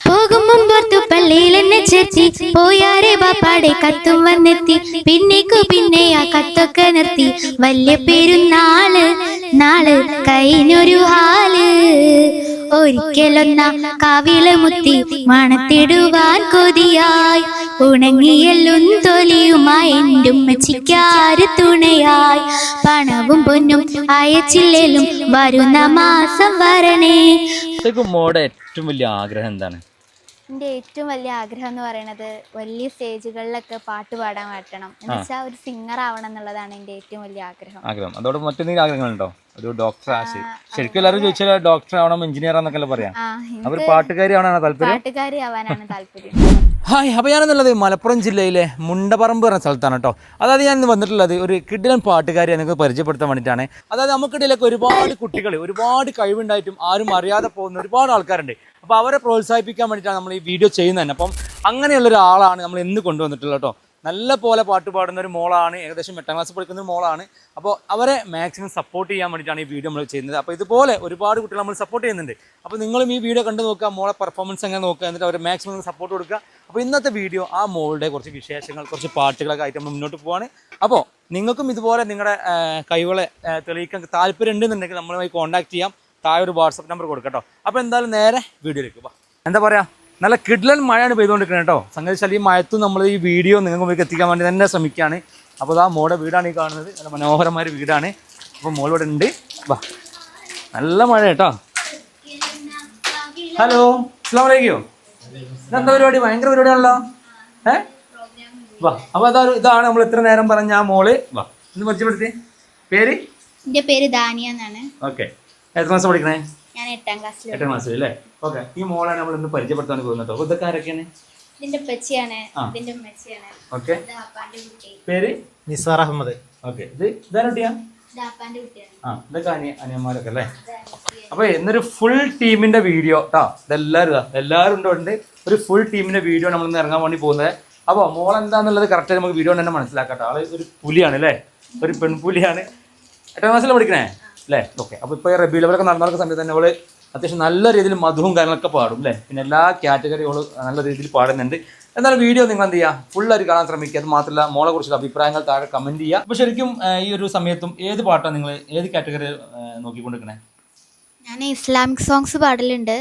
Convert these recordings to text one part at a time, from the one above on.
പോകും മുമ്പോർത്തു പള്ളിയിൽ എന്നെ ചേർത്തി പോയാരെ ബാപ്പാടെ കത്തും വന്നെത്തി പിന്നെ ആ കത്തൊക്കെ നിർത്തി വലിയ പെരുന്നാള് നാള് കഴിഞ്ഞൊരു ഹാല് ഒരിക്കലൊന്ന കാവില മുത്തി മണത്തിടുവാൻ കൊതിയായി ഉണങ്ങിയെല്ലും തൊലിയുമായി എൻ്റെ ഉമ്മച്ചിക്കാര് തുണയായി പണവും പൊന്നും അയച്ചില്ലേലും വരുന്ന മാസം വരണേ. മോടെ ഏറ്റവും വലിയ ആഗ്രഹം എന്താണ്? എൻ്റെ ഏറ്റവും വലിയ ആഗ്രഹം എന്ന് പറയുന്നത് വലിയ സ്റ്റേജുകളിലൊക്കെ പാട്ട് പാടാൻ പറ്റണം എന്ന് വെച്ചാൽ ഒരു സിംഗർ ആവണം എന്നുള്ളതാണ് എൻ്റെ ഏറ്റവും വലിയ ആഗ്രഹം. അതോടെ മറ്റെന്തെങ്കിലും ആഗ്രഹങ്ങളുണ്ടോ? ഒരു ഡോക്ടർ ശരിക്കും എല്ലാവരും ചോദിച്ചാൽ ഡോക്ടർ ആവണം, എഞ്ചിനീയർ ആണെന്നൊക്കെ പറയാം. അവർ പാട്ടുകാരി ആവാനാണ് താല്പര്യം. പാട്ടുകാരി ആവാനാണ് താല്പര്യം. ഹായ്, അപ്പോൾ ഞാനെന്നുള്ളത് മലപ്പുറം ജില്ലയിലെ മുണ്ടപറമ്പ് പറഞ്ഞ സ്ഥലത്താണ് കേട്ടോ. അതായത് ഞാൻ ഇന്ന് വന്നിട്ടുള്ളത് ഒരു കിടിലൻ പാട്ടുകാരി എനിക്ക് പരിചയപ്പെടുത്താൻ വേണ്ടിയിട്ടാണ്. അതായത് നമുക്കിടയിലൊക്കെ ഒരുപാട് കുട്ടികൾ ഒരുപാട് കഴിവുണ്ടായിട്ടും ആരും അറിയാതെ പോകുന്ന ഒരുപാട് ആൾക്കാരുണ്ട്. അപ്പോൾ അവരെ പ്രോത്സാഹിപ്പിക്കാൻ വേണ്ടിയിട്ടാണ് നമ്മൾ ഈ വീഡിയോ ചെയ്യുന്നത് തന്നെ. അപ്പം അങ്ങനെയുള്ള ഒരാളാണ് നമ്മൾ ഇന്ന് കൊണ്ടുവന്നിട്ടുള്ളത് കേട്ടോ. നല്ല പോലെ പാട്ട് പാടുന്ന ഒരു മോളാണ്, ഏകദേശം 8ാം ക്ലാസ് പഠിക്കുന്ന ഒരു മോളാണ്. അപ്പോൾ അവരെ മാക്സിമം സപ്പോർട്ട് ചെയ്യാൻ വേണ്ടിയിട്ടാണ് ഈ വീഡിയോ നമ്മൾ ചെയ്യുന്നത്. അപ്പോൾ ഇതുപോലെ ഒരുപാട് കുട്ടികൾ നമ്മൾ സപ്പോർട്ട് ചെയ്യുന്നുണ്ട്. അപ്പോൾ നിങ്ങളും ഈ വീഡിയോ കണ്ട് നോക്കുക, മോളെ പെർഫോമൻസ് എങ്ങനെ നോക്കുക, എന്നിട്ട് അവരെ മാക്സിമം സപ്പോർട്ട് കൊടുക്കുക. അപ്പോൾ ഇന്നത്തെ വീഡിയോ ആ മോളുടെ കുറച്ച് വിശേഷങ്ങൾ, കുറച്ച് പാട്ടുകളൊക്കെ ആയിട്ട് നമ്മൾ മുന്നോട്ട് പോവാണ്. അപ്പോൾ നിങ്ങൾക്കും ഇതുപോലെ നിങ്ങളുടെ കഴിവുകളെ തെളിയിക്കാൻ താല്പര്യം ഉണ്ടെന്നുണ്ടെങ്കിൽ നമ്മളുമായി കോൺടാക്ട് ചെയ്യാം. താഴെ ഒരു വാട്സപ്പ് നമ്പർ കൊടുക്കട്ടോ. അപ്പോൾ എന്തായാലും നേരെ വീഡിയോയിലേക്ക് പോകാം. എന്താ പറയുക, നല്ല കിഡ്ലൻ മഴയാണ് പെയ്തുകൊണ്ടിരിക്കുന്നത് കേട്ടോ. സംഗതിച്ചാൽ ഈ മഴത്തും നമ്മൾ ഈ വീഡിയോ നിങ്ങൾക്ക് മുമ്പിലേക്ക് എത്തിക്കാൻ വേണ്ടി തന്നെ ശ്രമിക്കുകയാണ്. അപ്പോൾ ആ മോളുടെ വീടാണ് ഈ കാണുന്നത്. നല്ല മനോഹരമായ ഒരു വീടാണ്. അപ്പോൾ മോളിവിടെ ഉണ്ട്. വാ, നല്ല മഴ കേട്ടോ. ഹലോ, അസ്സലാമു അലൈക്കും. ഇതെന്താ പരിപാടി? ഭയങ്കര പരിപാടിയാണല്ലോ. വാ, അപ്പോൾ ഇതാണ് നമ്മൾ ഇത്ര നേരം പറഞ്ഞ ആ മോള്. വാ, ഒന്ന് പരിചയപ്പെടുത്തി. പേര്? എൻ്റെ പേര് ദാനിയ എന്നാണ്. ഓക്കെ, എത്ര മാസം പഠിക്കണേ? ഞാൻ 8ാം ക്ലാസ്സിൽ. 8ാം ക്ലാസ്സിൽ അല്ലേ? ഓക്കെ, ഈ മോളാണ് നമ്മൾ ഇന്ന് പരിചയപ്പെടുത്താൻ പോകുന്നത് കേട്ടോ. ഇതൊക്കെ ആരൊക്കെയാണ്? ഇതിന്റെ ഉപ്പച്ചിയാണ്, ഇതിന്റെ ഉമ്മച്ചിയാണ്. ഓക്കെ, ദാപ്പാന്റെ കുട്ടി. പേര്? നിസാർ അഹമ്മദ്. ഓക്കെ, ഇതാരൊട്ടിയാ? ദാപ്പാന്റെ കുട്ടിയാണ്. ഇതൊക്കെ അനിയന്മാരൊക്കെ അല്ലേ? അപ്പൊ ഇന്നൊരു ഫുൾ ടീമിന്റെ വീഡിയോ കേട്ടോ. എല്ലാവരും ഉണ്ട്. ഒരു ഫുൾ ടീമിന്റെ വീഡിയോ നമ്മൾ ഇന്ന് ഇറങ്ങാൻ വേണ്ടി പോകുന്നത്. അപ്പോൾ മോൾ എന്താണെന്നുള്ളത് കറക്റ്റ് നമുക്ക് വീഡിയോ തന്നെ മനസ്സിലാക്കട്ടോ. ആള് ഒരു പുലിയാണ് അല്ലേ, ഒരു പെൺപുലിയാണ്. 8ാം ക്ലാസ്സിൽ പഠിക്കണേ അല്ലേ? ഓക്കെ, അപ്പോൾ ഇപ്പോൾ റബീ ലെവലൊക്കെ നടന്ന സമയത്ത് തന്നെ അവള് അത്യാവശ്യം നല്ല രീതിയിൽ മധുവും കാര്യങ്ങളൊക്കെ പാടും അല്ലേ. പിന്നെ എല്ലാ കാറ്റഗറികളും നല്ല രീതിയിൽ പാടുന്നുണ്ട്. എന്നാലും വീഡിയോ നിങ്ങൾ എന്ത് ചെയ്യുക, ഫുള്ളായിട്ട് കാണാൻ ശ്രമിക്കുക. അത് മാത്രമല്ല മോളെ കുറിച്ചുള്ള അഭിപ്രായങ്ങൾ താഴെ കമൻറ്റ് ചെയ്യുക. അപ്പോൾ ശരിക്കും ഈ ഒരു സമയത്തും ഏത് പാട്ടാണ് നിങ്ങൾ ഏത് കാറ്റഗറി നോക്കിക്കൊണ്ടിരിക്കണേ? ഞാൻ ഇസ്ലാമിക് സോങ്സ് പാടലുണ്ട്.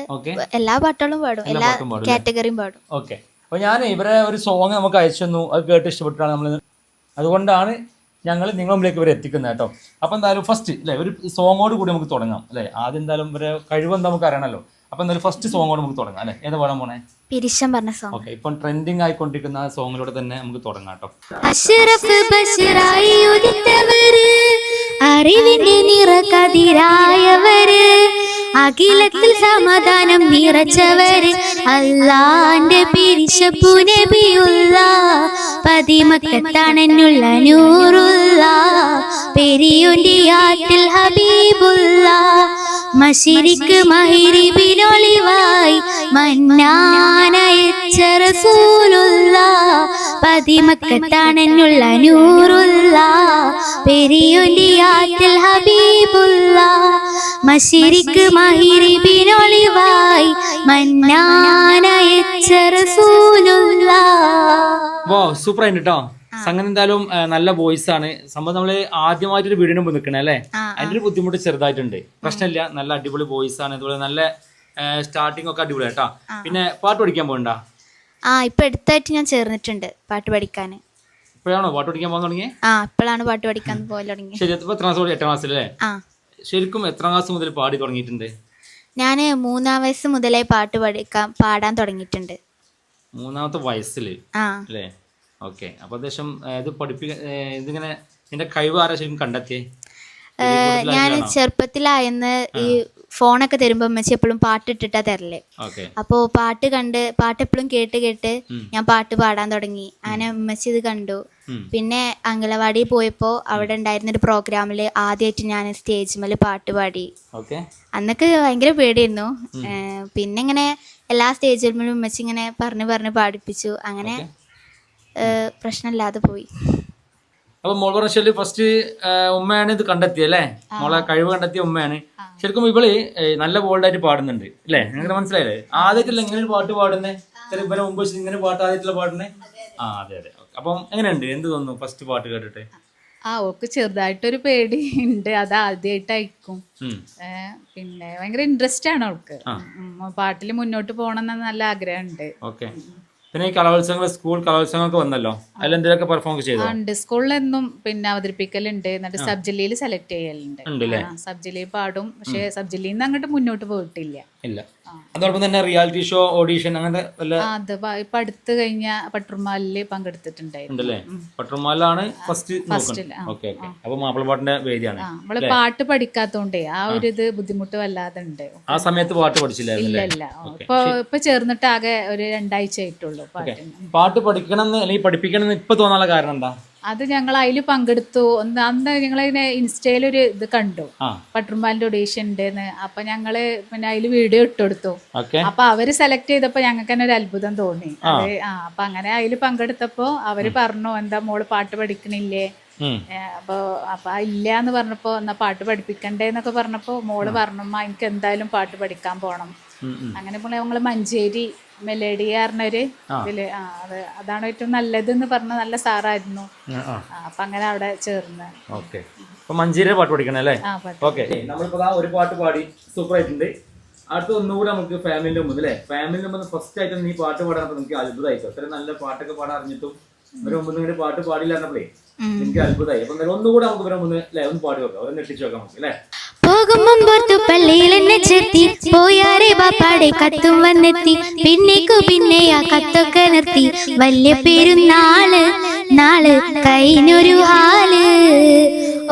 എല്ലാ പാട്ടുകളും പാടും, എല്ലാ കാറ്റഗറിയും പാടും. ഓക്കെ, അപ്പോൾ ഞാൻ ഇവരെ ഒരു സോങ് നമുക്ക് അയച്ചു തന്നു. അത് കേട്ട് ഇഷ്ടപ്പെട്ടാണ് നമ്മൾ, അതുകൊണ്ടാണ് ഞങ്ങൾ നിങ്ങളുടെ മുമ്പിലേക്ക് ഇവരെ എത്തിക്കുന്നത് കേട്ടോ. അപ്പോൾ എന്തായാലും ഫസ്റ്റ് അല്ലേ ഒരു സോങ്ങോട് കൂടി നമുക്ക് തുടങ്ങാം അല്ലേ. ആദ്യം എന്തായാലും ഇവരെ കഴിവെന്താ നമുക്ക് അറിയണമല്ലോ. അപ്പോൾ എന്തായാലും ഫസ്റ്റ് സോങ്ങോട് നമുക്ക് തുടങ്ങാം അല്ലേ. ഏതാ പാടാൻ പോണേ? പിരിശം പറഞ്ഞ സോങ്. ഓക്കെ, ഇപ്പം ട്രെൻഡിങ് ആയിക്കൊണ്ടിരിക്കുന്ന ആ സോങ്ങിലൂടെ തന്നെ നമുക്ക് തുടങ്ങാം കേട്ടോ. അഷ്റഫ് ബശറായി ഉദിത്തവര്, അറിവിന്റെ നിറകതിരായവര്, അഖിലത്തിൽ സമാധാനം നിറച്ചവര്, അല്ലാന്റെ പിരിശപ്പു നബിയുള്ള, പതിമക്കത്താണെന്നുള്ള നൂറുള്ള, പെരിയോന്റെ ആറ്റിൽ ഹബീബുള്ള, മശരിക്ക് മഹരിബിനൊളിവായി മന്നാനയച്ച റസൂലുള്ള, പതിമക്കത്താണെന്നുള്ള നൂറുള്ള, പെരിയോന്റെ ആറ്റിൽ ഹബീബുള്ള, മശരിക്ക് മഹരിബിനൊളിവായി മന്നാനയച്ച റസൂലുള്ള. വാവ്, സൂപ്പർ ആയിട്ട് കേട്ടോ. സംഗതി എന്തായാലും നല്ല വോയിസ് ആണ്. സംഭവം നമ്മള് ആദ്യമായിട്ടൊരു വീടിന് മുമ്പ് നിൽക്കണേ അല്ലേ. അതിന്റെ ഒരു ബുദ്ധിമുട്ട് ചെറുതായിട്ടുണ്ട്, പ്രശ്നമില്ല. നല്ല അടിപൊളി വോയിസ് ആണ്. അതുപോലെ നല്ല സ്റ്റാർട്ടിംഗ് ഒക്കെ അടിപൊളി കേട്ടോ. പിന്നെ പാട്ട് പഠിക്കാൻ പോകണ്ട? ഇപ്പൊ അടുത്തായിട്ട് ഞാൻ ചേർന്നിട്ടുണ്ട് പാട്ട് പഠിക്കാൻ. ഇപ്പോഴാണോ പാട്ട് പഠിക്കാൻ പോകാൻ തുടങ്ങിയത്? ഇപ്പോഴാണ് പാട്ട് പഠിക്കാൻ പോകാൻ തുടങ്ങിയത്. ശരി, എത്ര ക്ലാസ്? 8ാം ക്ലാസ്സിലല്ലേ? ശരിക്കും എത്രാം ക്ലാസ് മുതൽ പാടി തുടങ്ങിയിട്ടുണ്ട്? ഞാൻ 3ാം വയസ്സ് മുതലേ പാടാൻ തുടങ്ങിയിട്ടുണ്ട്. 3ാമത്തെ വയസ്സിൽ അല്ലേ? ഓക്കെ, അപ്പൊ അത്യാവശ്യം ഇതിങ്ങനെ നിന്റെ കഴിവ് ആരാ ശരിക്കും കണ്ടെത്തിയേ? ഞാൻ ചെറുപ്പത്തിലായെന്ന് ഈ ഫോണൊക്കെ തരുമ്പോ അമ്മച്ചി എപ്പോഴും പാട്ടിട്ടിട്ടാ തരല്ലേ. അപ്പോ പാട്ട് എപ്പോഴും കേട്ട് ഞാൻ പാട്ട് പാടാൻ തുടങ്ങി. അങ്ങനെ അമ്മച്ചി ഇത് കണ്ടു. പിന്നെ അംഗനവാടി പോയപ്പോ അവിടെ ഉണ്ടായിരുന്നൊരു പ്രോഗ്രാമില് ആദ്യമായിട്ട് ഞാൻ സ്റ്റേജ് മേല് പാട്ട് പാടി. അന്നൊക്കെ ഭയങ്കര പേടിയായിരുന്നു. പിന്നെ ഇങ്ങനെ എല്ലാ സ്റ്റേജിലും അമ്മച്ചി ഇങ്ങനെ പറഞ്ഞ് പാടിപ്പിച്ചു. അങ്ങനെ പ്രശ്നമില്ലാതെ പോയി. അപ്പൊ മോൾ പറഞ്ഞാല് ഫസ്റ്റ് ഉമ്മയാണ് ഇത് കണ്ടെത്തിയല്ലേ, മോളെ കഴിവ് കണ്ടെത്തിയ ഉമ്മയാണ്. ശരിക്കും ഇവള് നല്ല ബോൾഡായിട്ട് പാടുന്നുണ്ട് അല്ലേ, നിങ്ങൾക്ക് മനസ്സിലായില്ലേ? ആദ്യമായിട്ടല്ല ഇങ്ങനെ ഒരു പാട്ട് പാടുന്നേ, ഇവരെ മുമ്പ് ഇങ്ങനെ പാട്ട് ആദ്യമായിട്ടുള്ള പാടുന്നേ. അതെ. അപ്പം എങ്ങനെയുണ്ട്, എന്ത് തോന്നുന്നു ഫസ്റ്റ് പാട്ട് കേട്ടിട്ട്? ഓക്ക് ചെറുതായിട്ടൊരു പേടി ഉണ്ട്, അത് ആദ്യമായിട്ടായിരിക്കും. പിന്നെ ഭയങ്കര ഇൻട്രസ്റ്റ് ആണ് അവൾക്ക്, പാട്ടിൽ മുന്നോട്ട് പോകണം എന്ന് നല്ല ആഗ്രഹമുണ്ട്. ഓക്കെ. പിന്നെ ഈ കലോത്സവങ്ങൾ, സ്കൂൾ കലോത്സവങ്ങളൊക്കെ വന്നല്ലോ, അതിലെന്തെങ്കിലുമൊക്കെ പെർഫോം ചെയ്തോ? ഉണ്ട്, സ്കൂളിലെന്നും പിന്നെ അവതരിപ്പിക്കലുണ്ട്, എന്നിട്ട് സബ് ജില്ലയിൽ സെലക്ട് ചെയ്യലുണ്ട്. സബ് ജില്ലയിൽ പാടും, പക്ഷെ സബ് ജില്ലയിൽ നിന്ന് അങ്ങോട്ട് മുന്നോട്ട് പോയിട്ടില്ല. ഇല്ല. അതോടൊപ്പം തന്നെ റിയാലിറ്റി ഷോ, ഓഡീഷൻ അങ്ങനത്തെ അത് ഇപ്പൊ അടുത്ത് കഴിഞ്ഞ പട്ടുമാലില് പങ്കെടുത്തിട്ടുണ്ടായിരുന്നു. പട്ടുമാലാണ് ഫസ്റ്റ്. അപ്പൊ മാപ്പിളപ്പാട്ടിന്റെ വേദിയാണ്. നമ്മള് പാട്ട് പഠിക്കാത്തോണ്ടേ ആ ഒരു ഇത് ബുദ്ധിമുട്ട് വല്ലാതെ ഉണ്ട്. ആ സമയത്ത് പാട്ട് പഠിച്ചില്ല. ഇപ്പൊ ചേർന്നിട്ട് ആകെ ഒരു 2 ആഴ്ച ആയിട്ടുള്ളൂ. പാട്ട് പഠിക്കണം അല്ലെങ്കിൽ പഠിപ്പിക്കണം എന്ന് ഇപ്പൊ തോന്നാനുള്ള കാരണം എന്താ? അത് ഞങ്ങൾ അതിൽ പങ്കെടുത്തു. അന്ന് ഞങ്ങളിങ്ങനെ ഇൻസ്റ്റയിലൊരു ഇത് കണ്ടു, പട്ടുമാലിന്റെ ഒഡീഷൻ ഉണ്ടെന്ന്. അപ്പൊ ഞങ്ങള് പിന്നെ അതിൽ വീഡിയോ ഇട്ടുകൊടുത്തു. അപ്പൊ അവര് സെലക്ട് ചെയ്തപ്പോ ഞങ്ങൾക്ക് തന്നെ ഒരു അത്ഭുതം തോന്നി. അപ്പൊ അങ്ങനെ അതിൽ പങ്കെടുത്തപ്പോ അവര് പറഞ്ഞു, എന്താ മോള് പാട്ട് പഠിക്കണില്ലേ? അപ്പൊ ഇല്ലാന്ന് പറഞ്ഞപ്പോ എന്നാ പാട്ട് പഠിപ്പിക്കണ്ടേന്നൊക്കെ പറഞ്ഞപ്പോ മോള് പറഞ്ഞു, എനിക്ക് എന്തായാലും പാട്ട് പഠിക്കാൻ പോണം. അങ്ങനെ ഞങ്ങള് മഞ്ചേരി മെലഡി പറഞ്ഞൊരു ഇതില് അതാണ് ഏറ്റവും നല്ലതെന്ന് പറഞ്ഞ നല്ല സാറായിരുന്നു. അപ്പൊ അങ്ങനെ അവിടെ ചേർന്ന് മഞ്ചേരി പാട്ട് പഠിക്കണം അല്ലേ? ഓക്കെ. നമ്മളിപ്പോ ഒരു പാട്ട് പാടി സൂപ്പർ ആയിട്ടുണ്ട്. അടുത്ത ഒന്നുകൂടെ നമുക്ക് ഫാമിലിന്റെ മുമ്പ് അല്ലേ, ഫാമിലിന്റെ മുമ്പ് ഫസ്റ്റ് ആയിട്ട് നീ പാട്ട് പാടാനപ്പോ നമുക്ക് അത്ഭുതമായിട്ടോ. അത്രയും നല്ല പാട്ടൊക്കെ പാടാൻ അറിഞ്ഞിട്ടും ഇവരെ മുമ്പ് ഇങ്ങനെ പാട്ട് പാടില്ല പറഞ്ഞപ്പോഴേ എനിക്ക് അത്ഭുതമായി. അപ്പൊ ഒന്നുകൂടെ നമുക്ക് ഇവരെ മുന്നേ അല്ലെ ഒന്ന് പാടി നോക്കാം, ഒന്ന് നെട്ടിച്ചു നോക്കാം നമുക്ക് അല്ലേ. പോകും മുമ്പോർത്തു പള്ളിയിൽ എന്നെ ചെത്തി പോയാരെ ബാപ്പാടെ കത്തും വന്നെത്തി, പിന്നേക്കു ആ കത്തൊക്കെ നിർത്തി, വലിയ പെരുന്നാള് നാള് കഴിഞ്ഞൊരു ഹാല്,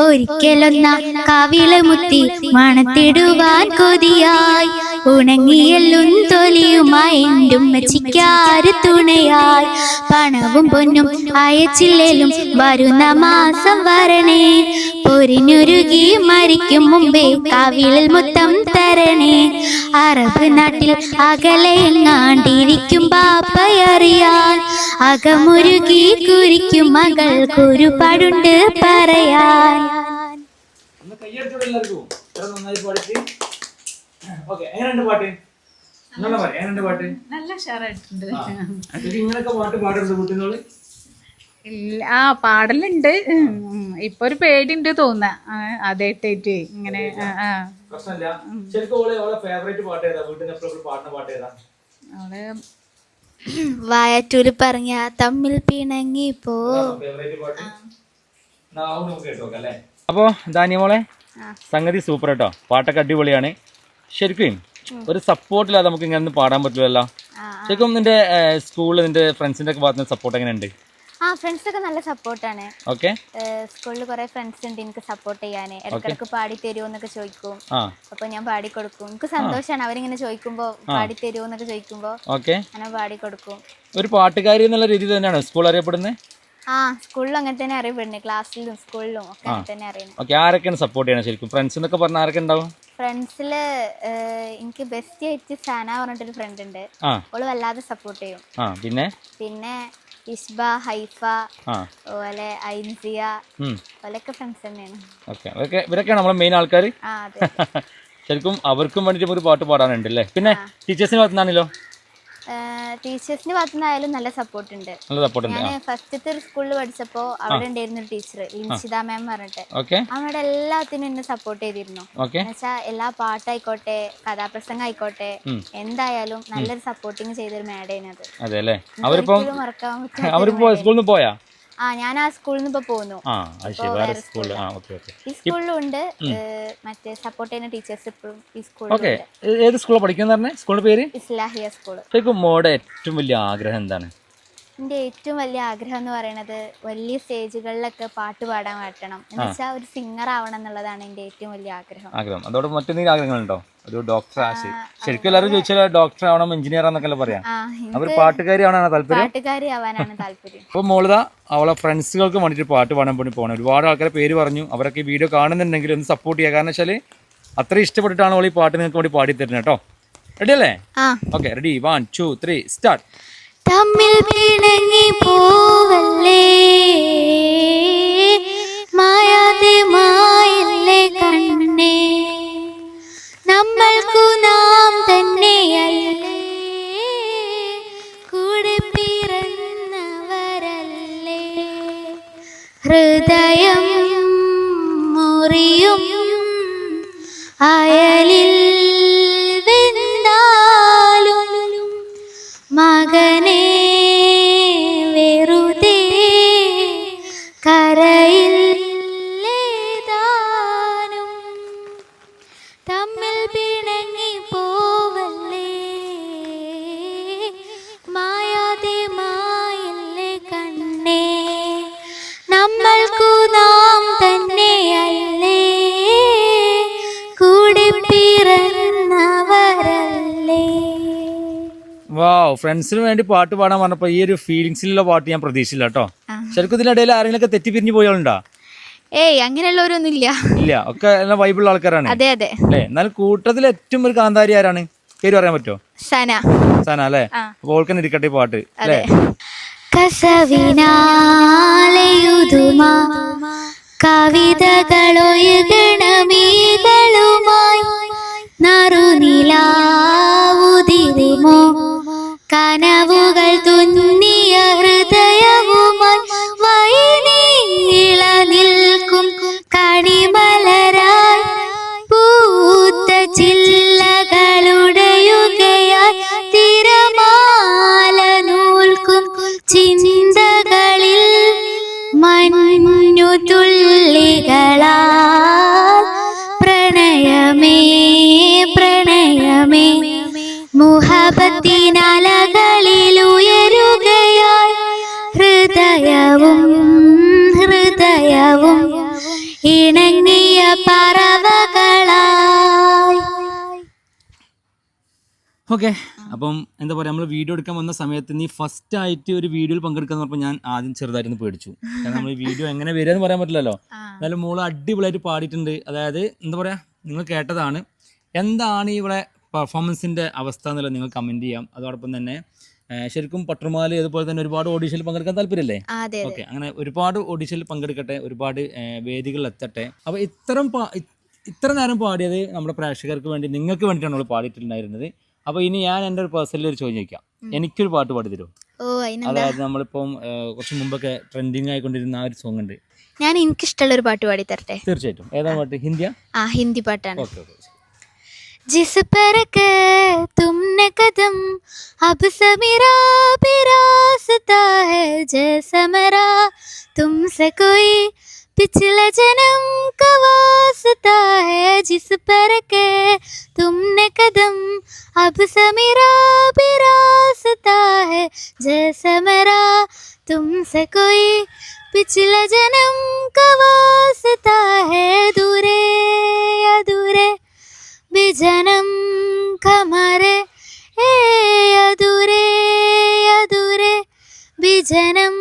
ഒരിക്കലൊന്ന കാവിലെ മുത്തി മണത്തിടുവാൻ കൊതിയായി, ഉണങ്ങിയെല്ലും തൊലിയുമായി എൻ്റെ ഉമ്മച്ചിക്കാര് തുണയായി, പണവും പൊന്നും അയച്ചില്ലേലും വരുന്ന മാസം വരണേ, പൊരിഞ്ഞൊരുകി മരിക്കും മുമ്പേ കാവിലിൽ മുത്തം തരണേ, അറബ് നാട്ടിൽ അകലെങ്ങാണ്ടിരിക്കും ബാപ്പയറിയാൻ, അകമുരുകി കുരിക്കും മകൾക്കൊരുപാടുണ്ട് പറയാൻ. നല്ല ഷെയറായിട്ടുണ്ട്. പാടലുണ്ട്. ഇപ്പൊ ഒരു പേടിണ്ട് തോന്നാ അതേറ്റായിട്ട് ഇങ്ങനെ. അവള് വായറ്റൂര് പറഞ്ഞ തമ്മിൽ പിണങ്ങി പോ. അപ്പോ ദാനിയമോളെ സംഗതി സൂപ്പർ കേട്ടോ, പാട്ടൊക്കെ അടിപൊളിയാണ്. ശരിക്കും ഒരു സപ്പോർട്ടില്ലാതെ നമുക്ക് ഇങ്ങനെ പാടാൻ പറ്റില്ലല്ലോ. ശരിക്കും നിന്റെ സ്കൂളിൽ നിന്റെ ഫ്രണ്ട്സിന്റെ ഒക്കെ ഭാഗത്ത് സപ്പോർട്ട് എങ്ങനെയുണ്ട്? ഫ്രണ്ട്സ് ഒക്കെ നല്ല സപ്പോർട്ടാണ്. സ്കൂളിൽ കുറെ ഫ്രണ്ട്സ് ഉണ്ട് എനിക്ക് സപ്പോർട്ട് ചെയ്യാന്. ഇടക്കിടക്ക് പാടി തരുമോ എന്നൊക്കെ ചോദിക്കും, അപ്പൊ ഞാൻ പാടിക്കൊടുക്കും. എനിക്ക് സന്തോഷമാണ് അവരിങ്ങനെ ചോദിക്കുമ്പോ, പാടി തരുമോ എന്നൊക്കെ ചോദിക്കുമ്പോ അങ്ങനെ പാടിക്കൊടുക്കും. ഒരു പാട്ടുകാരി എന്നുള്ള രീതിയിൽ തന്നെയാണ് സ്കൂൾ അറിയപ്പെടുന്നത്. സ്കൂളിലും അങ്ങനെ തന്നെ അറിയപ്പെടുന്നത്, ക്ലാസ്സിലും സ്കൂളിലും ഒക്കെ അങ്ങനെ തന്നെ അറിയുന്നത്. ആരൊക്കെയാണ് സപ്പോർട്ട് ചെയ്യണം ശരിക്കും? ഫ്രണ്ട്സ് എന്നൊക്കെ പറഞ്ഞാൽ ആരൊക്കെ ഉണ്ടാവും? ഫ്രണ്ട്സില് എനിക്ക് ബെസ്റ്റ് ആയിട്ട് സാന പറഞ്ഞിട്ടൊരു ഫ്രണ്ട് ഉണ്ട്, അവള് വല്ലാതെ സപ്പോർട്ട് ചെയ്യും. പിന്നെ ഇഷ്ബ, ഹൈഫ, അതുപോലെ ഐൻസിയ, അവരൊക്കെ ഫ്രണ്ട്സ് തന്നെയാണ്. ഇവരൊക്കെയാണ് നമ്മളെ മെയിൻ ആൾക്കാർ. ശരിക്കും അവർക്കും വേണ്ടിട്ട് ഒരു പാട്ട് പാടാനുണ്ട് അല്ലേ? പിന്നെ ടീച്ചേഴ്സിന് ഭാഗത്തുനിന്നാണല്ലോ. ടീച്ചേഴ്സിന്റെ ഭാഗത്തുനിന്നായാലും നല്ല സപ്പോർട്ട് ഉണ്ട്. ഞാൻ ഫസ്റ്റത്തെ സ്കൂളിൽ പഠിച്ചപ്പോ അവിടെ ഉണ്ടായിരുന്ന ഒരു ടീച്ചർ ലിൻഷിത മാം പറഞ്ഞിട്ട്, അവിടെ എല്ലാത്തിനും എന്നെ സപ്പോർട്ട് ചെയ്തിരുന്നു. എന്നുവെച്ചാൽ എല്ലാ പാട്ടായിക്കോട്ടെ ഒരാപ്രസംഗം ആയിക്കോട്ടെ എന്തായാലും നല്ലൊരു സപ്പോർട്ടിങ് ചെയ്തൊരു മേഡേനത്. മറക്കാൻ പറ്റില്ല. ഞാൻ ആ സ്കൂളിൽ നിന്ന് ഇപ്പൊ പോന്നു. ഈ സ്കൂളിലും ഉണ്ട് മറ്റേ സപ്പോർട്ട് ചെയ്യുന്ന ടീച്ചേഴ്സ് ഇപ്പോഴും ഈ സ്കൂളിൽ. ഏത് സ്കൂളിൽ പഠിക്കുന്ന സ്കൂളിന്റെ പേര്? ഇസ്ലാഹിയ സ്കൂൾ. മോളുടെ ഏറ്റവും വലിയ ആഗ്രഹം എന്താണ്? എൻ്റെ ഏറ്റവും വലിയ ആഗ്രഹം എന്ന് പറയുന്നത് വലിയ സ്റ്റേജുകളിലൊക്കെ പാട്ട് പാടാൻ പറ്റണം, എന്ന് വെച്ചാൽ ഒരു സിംഗർ ആവണം എന്നുള്ളതാണ് എൻ്റെ ഏറ്റവും വലിയ ആഗ്രഹം. അതോടെ മറ്റെന്തെങ്കിലും ആഗ്രഹങ്ങളുണ്ടോ? ഒരു ഡോക്ടർ ശരിക്കും എല്ലാവരും ചോദിച്ചാൽ ഡോക്ടർ ആവണം, എഞ്ചിനീയർ ആണെന്നൊക്കെ പറയാം. അവർ പാട്ടുകാരി ആവാനാണ് താല്പര്യം. പാട്ടുകാരി ആവാനാണ് താല്പര്യം. അപ്പൊ മോളിതാ അവളെ ഫ്രണ്ട്സുകൾക്ക് വേണ്ടിയിട്ട് പാട്ട് പാടാൻ വേണ്ടി പോകണം. ഒരുപാട് ആൾക്കാരെ പേര് പറഞ്ഞു, അവരൊക്കെ ഈ വീഡിയോ കാണുന്നുണ്ടെങ്കിൽ ഒന്ന് സപ്പോർട്ട് ചെയ്യുക. കാരണം വെച്ചാൽ അത്രയും ഇഷ്ടപ്പെട്ടിട്ടാണ് അവൾ ഈ പാട്ട് നിങ്ങൾക്ക് വേണ്ടി പാടി തരുന്നത് കേട്ടോ. റെഡി അല്ലേ? Okay, ready, 1 2 3 start. തമ്മിൽ പിണങ്ങി പോവല്ലേ ഹൃദയം മുറിയും അയലിൽ വെന്താലും മകനെ വെറുതെ കരയില്ലേതാനും തമ്മിൽ പിണങ്ങി പോവല്ലേ മായാതെ മായല്ലേ കണ്ണേ നമ്മൾക്കു നാം തന്നെയല്ലേ കൂടെ പിറന്നവരല്ലേ. വാവ്, ഫ്രണ്ട്സിന് വേണ്ടി പാട്ട് പാടാൻ പറഞ്ഞപ്പോൾ ഈ ഒരു ഫീലിങ്സിലുള്ള പാട്ട് ഞാൻ പ്രതീക്ഷിച്ചില്ല കേട്ടോ. ശരിക്കും ഇതിനിടയിൽ ആരെങ്കിലും തെറ്റിപ്പിരിഞ്ഞു പോയാളുണ്ടോ? ഏയ് അങ്ങനെയുള്ളവരൊന്നും ഇല്ല. ഇല്ല, ഒക്കെ എല്ലാം വൈബിളുള്ള ആൾക്കാരാണ്. അതെ അതെ അല്ലേ? എന്നാലും കൂട്ടത്തിൽ ഏറ്റവും ഒരു കാന്താരി ആരാണ്? പേര് പറയാൻ പറ്റുമോ? സന. സന അല്ലേ? അപ്പോൾ ഓൾക്കന്നെ ഇരിക്കട്ടെ പാട്ട് അല്ലേ? കസവിനാലെഴുതുമാ കവിതകളൊഴുകണമീകളുമായി നറുനിലാവുതിരുമോ കനവുകൾ തുന്നിയ ഹൃദയവുമായി വൈനീള നിൽക്കും കണിമലരായി പൂത്ത ചില്ലകളുടെയുകയായി തിരമാല നൂൽക്കും ചിന്തകളിൽ മഞ്ഞു തുള്ളികളാൽ പ്രണയമേ പ്രണയമേ മുഹബത്തിനലകളിൽ ഉയരുകയായി ഹൃദയവും ഹൃദയവും ഇണങ്ങിയ പറവകളായി. ഓക്കെ, അപ്പം എന്താ പറയുക, നമ്മൾ വീഡിയോ എടുക്കാൻ വന്ന സമയത്ത് നീ ഫസ്റ്റ് ആയിട്ട് ഒരു വീഡിയോയിൽ പങ്കെടുക്കാന്ന് പറഞ്ഞപ്പോൾ ഞാൻ ആദ്യം ചെറുതായിട്ടൊന്ന് പേടിച്ചു. കാരണം നമ്മൾ ഈ വീഡിയോ എങ്ങനെ വരികയെന്ന് പറയാൻ പറ്റില്ലല്ലോ. എന്നാലും മോള് അടിപൊളിയായിട്ട് പാടിയിട്ടുണ്ട്. അതായത് എന്താ പറയുക, നിങ്ങൾ കേട്ടതാണ്. എന്താണ് ഇവിടെ പെർഫോമൻസിൻ്റെ അവസ്ഥ എന്നുള്ളത് നിങ്ങൾ കമൻറ്റ് ചെയ്യാം. അതോടൊപ്പം തന്നെ ശരിക്കും പട്ടുമാല അതുപോലെ തന്നെ ഒരുപാട് ഓഡീഷനിൽ പങ്കെടുക്കാൻ താല്പര്യമല്ലേ? ഓക്കെ, അങ്ങനെ ഒരുപാട് ഓഡീഷനിൽ പങ്കെടുക്കട്ടെ, ഒരുപാട് വേദികളിൽ എത്തട്ടെ. അപ്പോൾ ഇത്ര നേരം പാടിയത് നമ്മുടെ പ്രേക്ഷകർക്ക് വേണ്ടി, നിങ്ങൾക്ക് വേണ്ടിയിട്ടാണ് നമ്മൾ പാടിയിട്ടുണ്ടായിരുന്നത്. അപ്പോൾ ഇനി ഞാൻ എൻ്റെ ഒരു പേഴ്സണലി ഒരു ചോദ്യം ചോദിക്കാം. എനിക്കൊരു പാട്ട് പാടി തരുമോ? അതായത് നമ്മളിപ്പം കുറച്ച് മുമ്പൊക്കെ ട്രെൻഡിങ് ആയിക്കൊണ്ടിരുന്ന ആ ഒരു സോങ് ഉണ്ട്. ഞാൻ എനിക്കിഷ്ടമുള്ള ഒരു പാട്ട് പാടി തരട്ടെ? തീർച്ചയായിട്ടും. ഏതാ പാട്ട്? ഹിന്ദിയാ? ഹിന്ദി പാട്ടാണ്. Okay okay. जिस पर के तुमने कदम अब से मेरा भी रास्ता है जैसा मेरा तुमसे कोई पिछले जन्म का वास्ता है जिस पर के तुमने कदम अब से मेरा भी रास्ता है जैसा मेरा तुमसे कोई पिछले जन्म का वास्ता है दूरे अधूरे बिजनम कमरे ए अधूरे अधूरे बिजनम